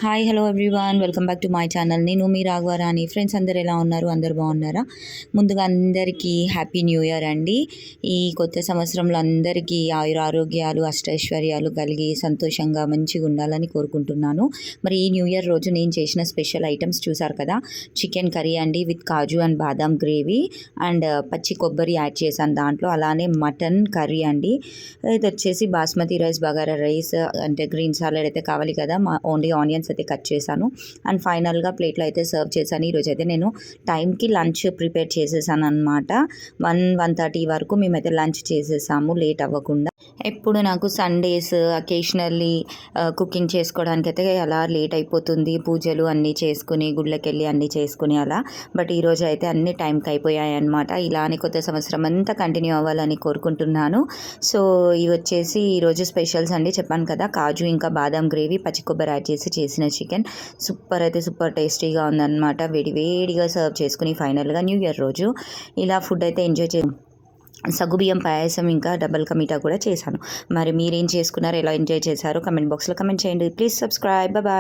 Hi hello everyone, welcome back to my channel. నేను మీ Raghavarani. Friends అందరు ఎలా ఉన్నారు? అందరు బాగున్నారా? ముందుగా అందరికీ హ్యాపీ న్యూ ఇయర్ అండి. ఈ కొత్త సంవత్సరంలో అందరికీ ఆయురారోగ్యాలు అష్టైశ్వర్యాలు కలిగి సంతోషంగా మంచిగా ఉండాలని కోరుకుంటున్నాను. మరి ఈ న్యూ ఇయర్ రోజు నేను చేసిన స్పెషల్ ఐటమ్స్ చూసారు కదా, చికెన్ కర్రీ అండి with kaju and badam gravy and పచ్చి కొబ్బరి యాడ్ చేశాను దాంట్లో. అలానే మటన్ కర్రీ అండి. ఇది వచ్చేసి బాస్మతి రైస్, బగారా రైస్, అంటే గ్రీన్ సాలెడ్ అయితే కావాలి కదా, ఓన్లీ ఆనియన్స్ అయితే కట్ చేశాను. అండ్ ఫైనల్గా ప్లేట్లో అయితే సర్వ్ చేశాను. ఈరోజు అయితే నేను టైంకి లంచ్ ప్రిపేర్ చేసేసాను అనమాట. 1:30 వరకు మేమైతే లంచ్ చేసేసాము లేట్ అవ్వకుండా. ఎప్పుడు నాకు సండేస్ అకేషనల్లీ కుకింగ్ చేసుకోవడానికి అయితే అలా లేట్ అయిపోతుంది, పూజలు అన్నీ చేసుకుని గుళ్ళకి వెళ్ళి అన్నీ చేసుకుని అలా. బట్ ఈరోజు అయితే అన్ని టైంకి అయిపోయాయి అనమాట. ఇలానే కొత్త సంవత్సరం అంతా కంటిన్యూ అవ్వాలని కోరుకుంటున్నాను. సో ఇవి వచ్చేసి ఈరోజు స్పెషల్స్ అండి. చెప్పాను కదా, కాజు ఇంకా బాదాం గ్రేవీ, పచ్చి కొబ్బరి యాడ్ చేసిన చికెన్ సూపర్ అయితే సూపర్ టేస్టీగా ఉందన్నమాట. వేడివేడిగా సర్వ్ చేసుకుని ఫైనల్గా న్యూ ఇయర్ రోజు ఇలా ఫుడ్ అయితే ఎంజాయ్ సగ్గుబియ్యం పాయసం ఇంకా డబల్ కా మీఠా కూడా చేశాను. మరి మీరేం చేసుకున్నారు, ఎలా ఎంజాయ్ చేశారో కమెంట్ బాక్స్లో కమెంట్ చేయండి. Please subscribe. బాయ్.